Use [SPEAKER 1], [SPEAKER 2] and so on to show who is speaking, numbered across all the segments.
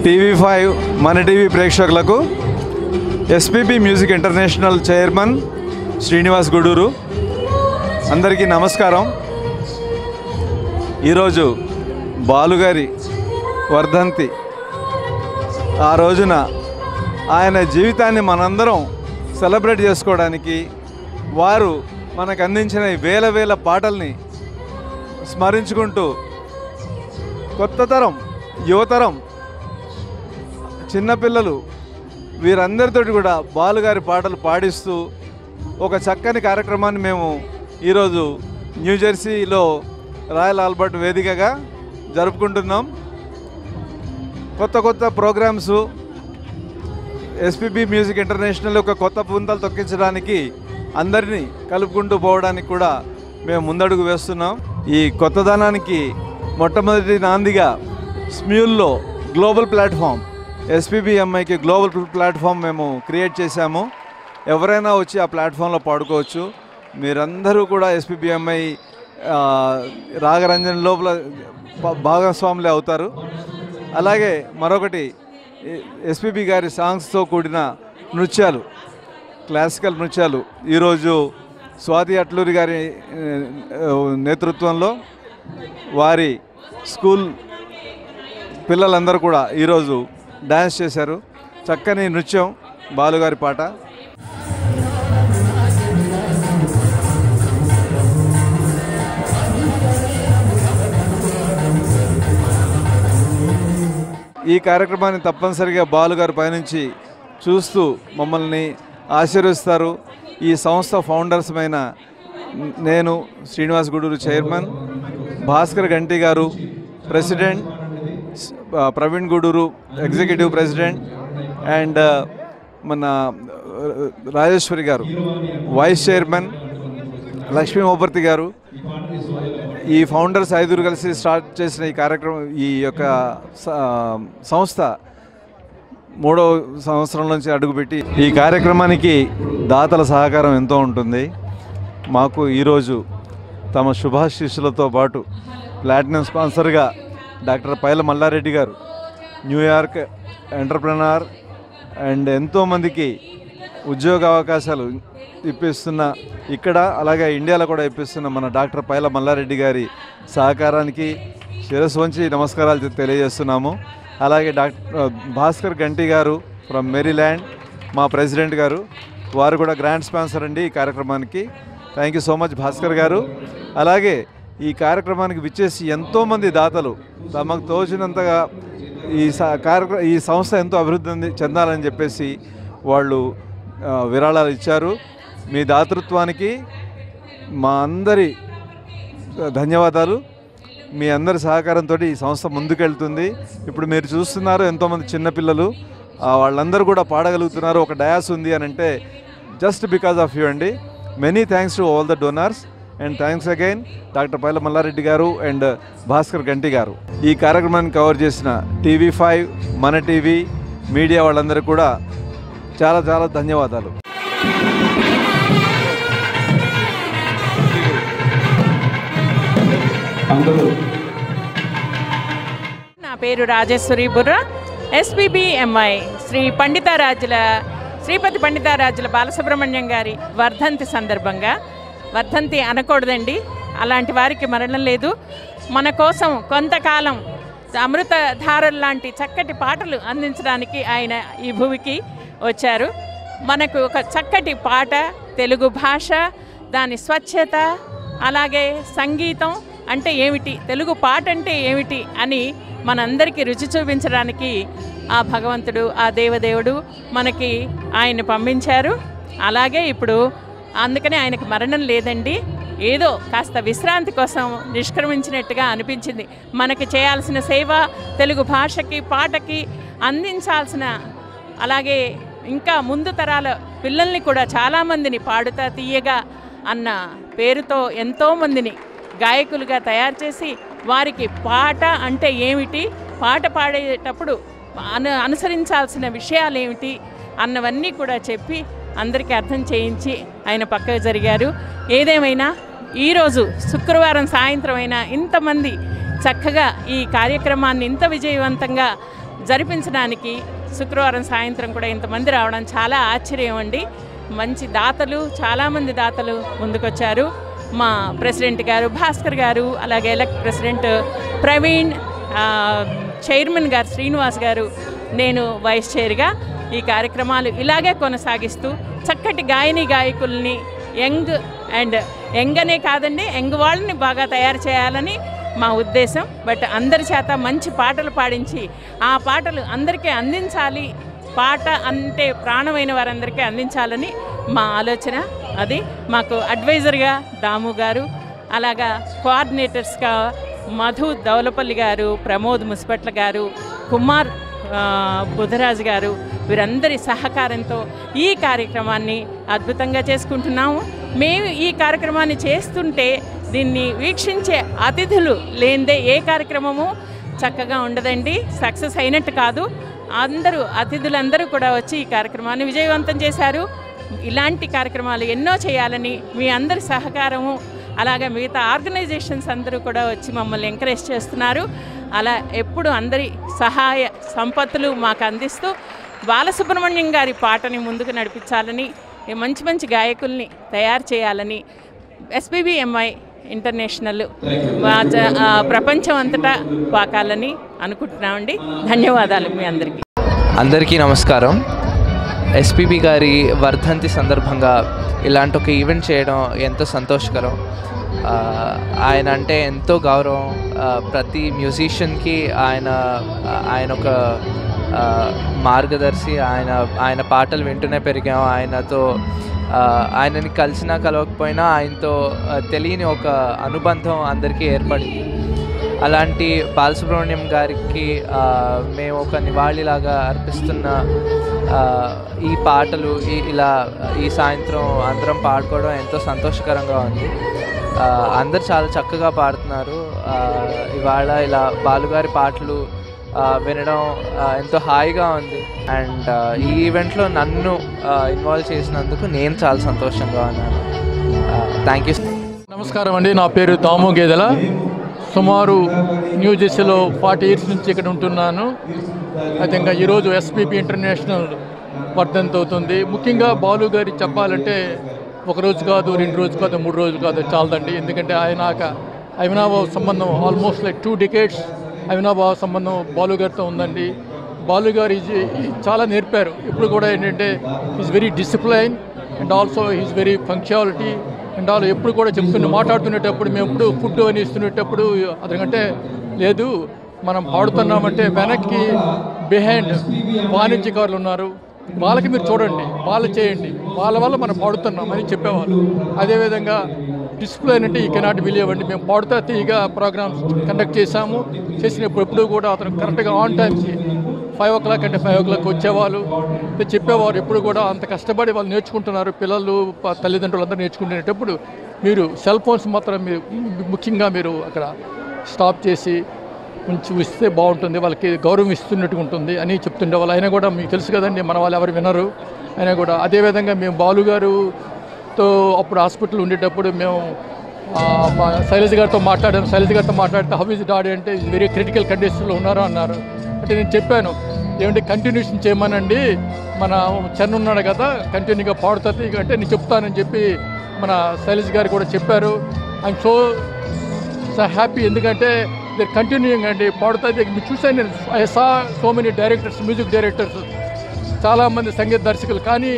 [SPEAKER 1] TV5 మన TV ప్రేక్షకులకు SPB music international chairman Srinivas Gudur అందరికీ నమస్కారం. ఈరోజు బాలుగారి వర్ధంతి. ఆ రోజున ఆయన జీవితాన్ని మనందరం సెలబ్రేట్ చేసుకోవడానికి వారు మనకు అందించిన వేల వేల పాటల్ని స్మరించుకుంటూ కొత్త తరం, యువతరం, చిన్నపిల్లలు వీరందరితో కూడా బాలుగారి పాటలు పాడిస్తూ ఒక చక్కని కార్యక్రమాన్ని మేము ఈరోజు న్యూజెర్సీలో రాయల్ ఆల్బర్ట్ వేదికగా జరుపుకుంటున్నాం. కొత్త కొత్త ప్రోగ్రామ్స్ ఎస్పీబీ మ్యూజిక్ ఇంటర్నేషనల్ ఒక కొత్త పుంతలు తొక్కించడానికి అందరినీ కలుపుకుంటూ పోవడానికి కూడా మేము ముందడుగు వేస్తున్నాం. ఈ కొత్తదనానికి మొట్టమొదటి నాందిగా స్మ్యూల్లో గ్లోబల్ ప్లాట్ఫామ్, ఎస్పీబీఎంఐకి గ్లోబల్ ప్లాట్ఫామ్ మేము క్రియేట్ చేశాము. ఎవరైనా వచ్చి ఆ ప్లాట్ఫామ్లో పాడుకోవచ్చు. మీరందరూ కూడా ఎస్పీబీఎంఐ రాగరంజన్ లోపల భాగస్వాములే అవుతారు. అలాగే మరొకటి ఎస్పీబీ గారి సాంగ్స్తో కూడిన నృత్యాలు, క్లాసికల్ నృత్యాలు ఈరోజు స్వాతి అట్లూరి గారి నేతృత్వంలో వారి స్కూల్ పిల్లలందరూ కూడా ఈరోజు డ్యాన్స్ చేశారు. చక్కని నృత్యం, బాలుగారి పాట. ఈ కార్యక్రమాన్ని తప్పనిసరిగా బాలుగారి పైనుంచి చూస్తూ మమ్మల్ని ఆశీర్వదిస్తారు. ఈ సంస్థ ఫౌండర్స్మైన నేను శ్రీనివాస్ గుడూరు చైర్మన్, భాస్కర్ గంటి గారు president, Praveen Gudur executive president and మన రాజేశ్వరి గారు వైస్ చైర్మన్, లక్ష్మీ మోపర్తి గారు, ఈ ఫౌండర్స్ ఐదుగురు కలిసి స్టార్ట్ చేసిన ఈ కార్యక్రమం, ఈ యొక్క సంస్థ 3వ సంవత్సరం నుంచి అడుగుపెట్టి ఈ కార్యక్రమానికి దాతల సహకారం ఎంతో ఉంటుంది. మాకు ఈరోజు తమ శుభాశీస్సులతో పాటు ప్లాటినం స్పాన్సర్గా డాక్టర్ పైల మల్లారెడ్డి గారు, న్యూయార్క్ ఎంటర్ప్రెనర్ అండ్ ఎంతోమందికి ఉద్యోగ అవకాశాలు ఇప్పిస్తున్న, ఇక్కడ అలాగే ఇండియాలో కూడా ఇప్పిస్తున్న మన డాక్టర్ పైల మల్లారెడ్డి గారి సహకారానికి శిరస్సు వంచి నమస్కారాలు తెలియజేస్తున్నాము. అలాగే డాక్టర్ భాస్కర్ గంటి గారు ఫ్రమ్ మేరీల్యాండ్, మా ప్రెసిడెంట్ గారు, వారు కూడా గ్రాండ్ స్పాన్సర్ అండి ఈ కార్యక్రమానికి. Thank you so much Bhaskar గారు. అలాగే ఈ కార్యక్రమానికి విచ్చేసి ఎంతోమంది దాతలు తమకు తోచినంతగా ఈ సంస్థ ఎంతో అభివృద్ధి చెందాలని చెప్పేసి వాళ్ళు విరాళాలు ఇచ్చారు. మీ దాతృత్వానికి మా అందరి ధన్యవాదాలు. మీ అందరి సహకారంతో ఈ సంస్థ ముందుకెళ్తుంది. ఇప్పుడు మీరు చూస్తున్నారు ఎంతోమంది చిన్నపిల్లలు, వాళ్ళందరూ కూడా పాడగలుగుతున్నారు. ఒక డయాస్ ఉంది అని అంటే జస్ట్ బికాజ్ ఆఫ్ యూ అండి. Many thanks to all the donors and thanks again doctor Paila Mallareddy గారు అండ్ భాస్కర్ గంటి గారు. ఈ కార్యక్రమాన్ని కవర్ చేసిన టీవీ5, మన టీవీ మీడియా వాళ్ళందరూ కూడా చాలా చాలా ధన్యవాదాలు.
[SPEAKER 2] నా పేరు రాజేశ్వరి బుర్రా. ఎస్పీబీఎంఐ శ్రీపతి పండితారాజుల బాలసుబ్రహ్మణ్యం గారి వర్ధంతి సందర్భంగా, వర్ధంతి అనకూడదండి, అలాంటి వారికి మరణం లేదు, మన కోసం కొంతకాలం అమృతధారలు లాంటి చక్కటి పాటలు అందించడానికి ఆయన ఈ భూమికి వచ్చారు. మనకు ఒక చక్కటి పాట, తెలుగు భాష, దాని స్వచ్ఛత, అలాగే సంగీతం అంటే ఏమిటి, తెలుగు పాట అంటే ఏమిటి అని మనందరికీ రుచి చూపించడానికి ఆ భగవంతుడు, ఆ దేవదేవుడు మనకి ఆయన పంపించారు. అలాగే ఇప్పుడు అందుకనే ఆయనకు మరణం లేదండి, ఏదో కాస్త విశ్రాంతి కోసం నిష్క్రమించినట్టుగా అనిపించింది. మనకి చేయాల్సిన సేవ, తెలుగు భాషకి, పాటకి అందించాల్సిన, అలాగే ఇంకా ముందు తరాల పిల్లల్ని కూడా చాలామందిని పాడుతా తీయగా అన్న పేరుతో ఎంతోమందిని గాయకులుగా తయారు చేసి వారికి పాట అంటే ఏమిటి, పాట పాడేటప్పుడు అనుసరించాల్సిన విషయాలు ఏమిటి అన్నవన్నీ కూడా చెప్పి అందరికీ అర్థం చేయించి ఆయన పక్కకు జరిగారు. ఏదేమైనా ఈరోజు శుక్రవారం సాయంత్రం అయినా ఇంతమంది చక్కగా ఈ కార్యక్రమాన్ని ఇంత విజయవంతంగా జరిపించడానికి శుక్రవారం సాయంత్రం కూడా ఇంతమంది రావడం చాలా ఆశ్చర్యం అండి. మంచి దాతలు, చాలామంది దాతలు ముందుకొచ్చారు. మా ప్రెసిడెంట్ గారు భాస్కర్ గారు, అలాగే ఎలక్ట్ ప్రెసిడెంట్ ప్రవీణ్, చైర్మన్ గారు శ్రీనివాస్ గారు, నేను వైస్ చైర్గా ఈ కార్యక్రమాలు ఇలాగే కొనసాగిస్తూ చక్కటి గాయకుల్ని యంగ్ అనే కాదండి, యంగ్ వాళ్ళని బాగా తయారు చేయాలని మా ఉద్దేశం. బట్ అందరి చేత మంచి పాటలు పాడించి ఆ పాటలు అందరికీ అందించాలి, పాట అంటే ప్రాణమైన వారందరికీ అందించాలని మా ఆలోచన. అది మాకు అడ్వైజర్గా దాము గారు, అలాగా కోఆర్డినేటర్స్గా మధు దౌలపల్లి గారు, ప్రమోద్ ముస్పట్ల గారు, కుమార్ బుధరాజు గారు, వీరందరి సహకారంతో ఈ కార్యక్రమాన్ని అద్భుతంగా చేసుకుంటున్నాము. మేము ఈ కార్యక్రమాన్ని చేస్తుంటే దీన్ని వీక్షించే అతిథులు లేనిదే ఏ కార్యక్రమము చక్కగా ఉండదండి, సక్సెస్ అయినట్టు కాదు. అతిథులందరూ కూడా వచ్చి ఈ కార్యక్రమాన్ని విజయవంతం చేశారు. ఇలాంటి కార్యక్రమాలు ఎన్నో చేయాలని మీ అందరి సహకారము, అలాగే మిగతా ఆర్గనైజేషన్స్ అందరూ కూడా వచ్చి మమ్మల్ని ఎంకరేజ్ చేస్తున్నారు. అలా ఎప్పుడు అందరి సహాయ సంపత్తులు మాకు అందిస్తూ బాలసుబ్రహ్మణ్యం గారి పాటని ముందుకు నడిపించాలని, మంచి మంచి గాయకుల్ని తయారు చేయాలని SPBMI ఇంటర్నేషనల్ ప్రపంచం అంతటా పాకాలని అనుకుంటున్నామండి. ధన్యవాదాలు మీ అందరికీ.
[SPEAKER 3] అందరికీ నమస్కారం. SPB గారి వర్ధంతి సందర్భంగా ఇలాంటి ఒక ఈవెంట్ చేయడం ఎంతో సంతోషకరం. ఆయన అంటే ఎంతో గౌరవం. ప్రతి మ్యూజిషియన్కి ఆయన ఒక మార్గదర్శి. ఆయన పాటలు వింటూనే పెరిగాం. ఆయనని కలిసినా కలవకపోయినా ఆయనతో తెలియని ఒక అనుబంధం అందరికీ ఏర్పడింది. అలాంటి బాలసుబ్రహ్మణ్యం గారికి మేము ఒక నివాళిలాగా అర్పిస్తున్న ఈ పాటలు ఈ సాయంత్రం అందరం పాడుకోవడం ఎంతో సంతోషకరంగా ఉంది. అందరు చాలా చక్కగా పాడుతున్నారు. ఇవాళ ఇలా బాలుగారి పాటలు వినడం ఎంతో హాయిగా ఉంది. అండ్ ఈ ఈవెంట్లో నన్ను ఇన్వాల్వ్ చేసినందుకు నేను చాలా సంతోషంగా ఉన్నాను. Thank you.
[SPEAKER 4] నమస్కారం అండి, నా పేరు దాము గేదెల. సుమారు న్యూ జెర్సీలో 40 years నుంచి ఇక్కడ ఉంటున్నాను. అయితే ఇంకా ఈరోజు SPB ఇంటర్నేషనల్ వర్ధంతి అవుతుంది. ముఖ్యంగా బాలు గారి చెప్పాలంటే ఒక రోజు కాదు, 2 రోజులు కాదు, 3 రోజులు కాదు చాలదండి. ఎందుకంటే అవినాభావ సంబంధం ఆల్మోస్ట్ లైక్ 2 decades అవినాభావ సంబంధం బాలు గారితో ఉందండి. బాలు గారు చాలా నేర్పారు. ఇప్పుడు కూడా ఏంటంటే is very discipline and also is very punctuality and all. ఎప్పుడు కూడా మాట్లాడుతునేటప్పుడు మేము ఎప్పుడు ఫుడ్ అని ఇస్తునేటప్పుడు అదకంటే లేదు, మనం పాడుతున్నామంటే వెనక్కి బిహైండ్ వాణిజ్యకారులు ఉన్నారు, వాళ్ళకి మీరు చూడండి, వాళ్ళు చేయండి, వాళ్ళ వల్ల మనం పాడుతున్నాం అని చెప్పేవాళ్ళు. అదేవిధంగా డిసిప్లైన్ అంటే ఈ కెనాట్ బిలీవ్ అండి. మేము పాడుతా తీయగా ప్రోగ్రామ్స్ కండక్ట్ చేసినప్పుడు ఎప్పుడు కూడా అతను కరెక్ట్గా ఆన్ టైంకి 5 o'clock అంటే 5 o'clock వచ్చేవాళ్ళు, చెప్పేవారు. ఎప్పుడు కూడా అంత కష్టపడి వాళ్ళు నేర్చుకుంటున్నారు, పిల్లలు తల్లిదండ్రులు అందరూ నేర్చుకుంటునేటప్పుడు మీరు సెల్ ఫోన్స్ మాత్రం మీరు ముఖ్యంగా మీరు అక్కడ స్టాప్ చేసి ఇస్తే బాగుంటుంది, వాళ్ళకి గౌరవం ఇస్తున్నట్టుగా ఉంటుంది అని చెప్తుండే వాళ్ళు. అయినా కూడా మీకు తెలుసు కదండి, మన వాళ్ళు ఎవరు వినరు. అయినా కూడా అదేవిధంగా మేము బాలుగారుతో అప్పుడు హాస్పిటల్ ఉండేటప్పుడు మేము శైలజ గారితో మాట్లాడాను. శైలజ గారితో మాట్లాడితే హౌ ఇస్ డాడీ అంటే వెరీ క్రిటికల్ కండిషన్లో ఉన్నారు అన్నారు. అంటే నేను చెప్పాను, ఏమంటే కంటిన్యూషన్ చేయమనండి, మన చెన్ను ఉన్నాడు కదా కంటిన్యూగా పాడుతుంది అంటే నేను చెప్తానని చెప్పి మన శైలజ గారు కూడా చెప్పారు. ఐఎమ్ సో హ్యాపీ, ఎందుకంటే దే కంటిన్యూయింగ్ అండి పాడుతుంది. మీరు చూసాను నేను, I saw so many directors, music directors, చాలామంది సంగీత దర్శకులు, కానీ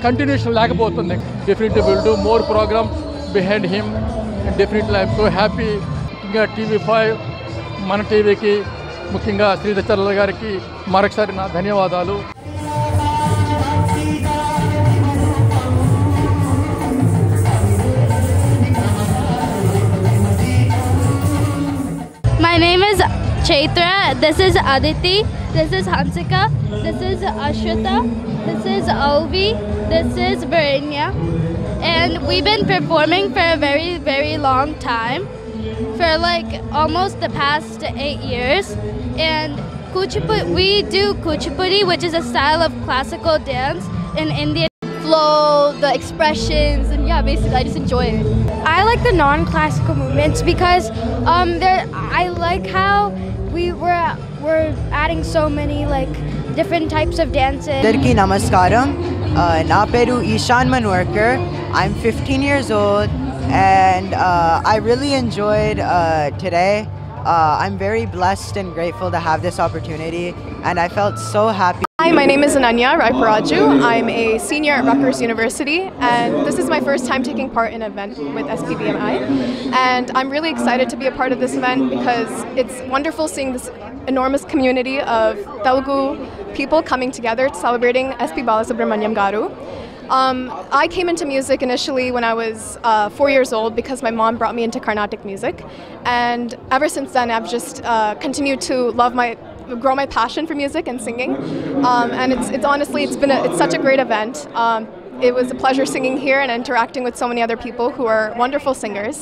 [SPEAKER 4] కంటిన్యూషన్ లేకపోతుంది. Definitely will do more programmes behind him and definitely I'm so happy. ముఖ్యంగా TV5 మన టీవీకి, ముఖ్యంగా శ్రీధర్ గారికి మరొకసారి నా ధన్యవాదాలు.
[SPEAKER 5] My name is Chaitra, this is Aditi, this is Hansika, this is Ashrita, this is Ovi, this is Varenya, and we've been performing for a very, very long time, for like almost the past 8 years, and we do Kuchipudi, which is a style of classical dance in India. Flow, the expressions, and yeah, basically I just enjoy it.
[SPEAKER 6] I like the non-classical movements because I like how
[SPEAKER 5] we're adding so many like different types of dances.
[SPEAKER 6] అందరికీ నమస్కారం. నా పేరు Ishan మన్వర్కర్. I'm 15 years old and I really enjoyed today. I'm very blessed and grateful to have this opportunity and I felt so happy.
[SPEAKER 7] Hi, my name is Ananya Raiparaju. I'm a senior at Rutgers University and this is my first time taking part in an event with SPBMI. And I'm really excited to be a part of this event because it's wonderful seeing this enormous community of Telugu people coming together celebrating SP Balasubramaniam Garu. I came into music initially when I was 4 years old because my mom brought me into Carnatic music, and ever since then I've just continued to grow my passion for music and singing. And it's honestly it's such a great event. It was a pleasure singing here and interacting with so many other people who are wonderful singers.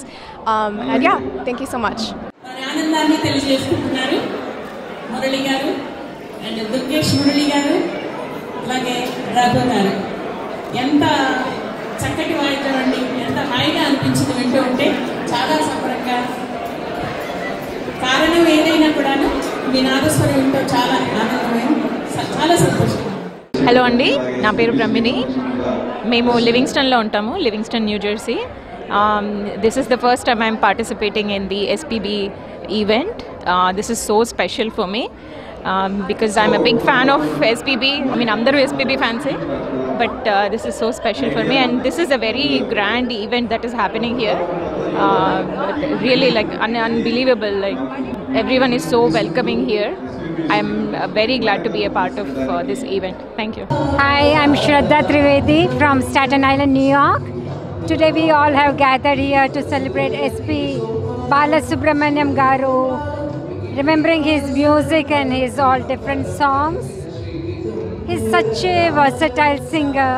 [SPEAKER 7] And yeah, thank you so much.
[SPEAKER 2] ఆనందాన్ని తెలియజేసుకుంటున్నారు మురళి గారు and Durgesh Murali గారు అలాగే రఘు గారు. ఎంత చక్కటి వాయిద్యం అండి, ఎంత హాయిగా అనిపించింది వింటూ ఉంటే, చాలా సంబరంగా. కారణం ఏదైనా కూడాను మీ నాదస్వరం వింటూ చాలా ఆనందమైన, చాలా సంతోషం. హలో అండి, నా పేరు బ్రహ్మిణి. మేము లివింగ్స్టన్లో ఉంటాము, Livingston New Jersey. This is the first time I'm participating in the SPB event. This is so special for me because I'm a big fan of SPB. I mean, andaru SPB fans, but this is so special for me, and this is a very grand event that is happening here. Really, like unbelievable. Like everyone is so welcoming here. I'm very glad to be a part of this event. Thank you.
[SPEAKER 8] Hi, I'm Shraddha Trivedi from Staten Island, New York. Today we all have gathered here to celebrate SP Balasubramaniam Garu, remembering his music and his all different songs. He's such a versatile singer.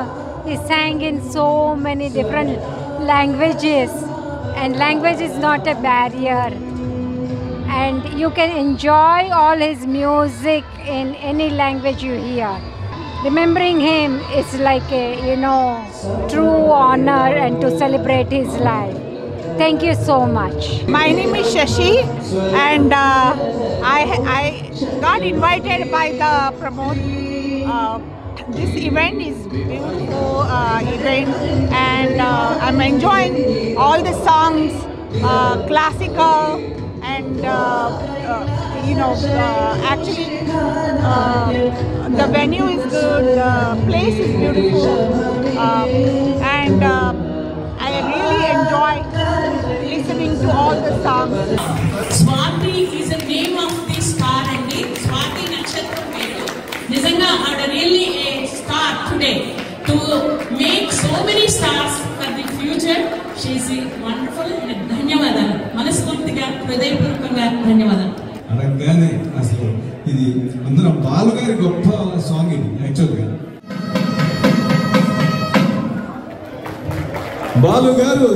[SPEAKER 8] He sang in so many different languages, and language is not a barrier. And you can enjoy all his music in any language you hear. Remembering him is like a, true honor and to celebrate his life. Thank you so much.
[SPEAKER 9] My name is Shashi and I got invited by the promote. This event is beautiful event and I'm enjoying all the songs, classical and actually the venue is good, the place is beautiful and I really enjoy listening to all the songs.
[SPEAKER 2] Swati is the name of this star and Swati Nakshatram Peru. Nizanga are really a star today to make so many stars for the future. She is wonderful. ధన్యవాదాలు, మనస్ఫూర్తిగా హృదయపూర్వకంగా ధన్యవాదాలు.
[SPEAKER 10] అనగానే అసలు ఇది అందరం బాలుగారి గొప్ప song ఇది యాక్చువల్గా. బాలు గారు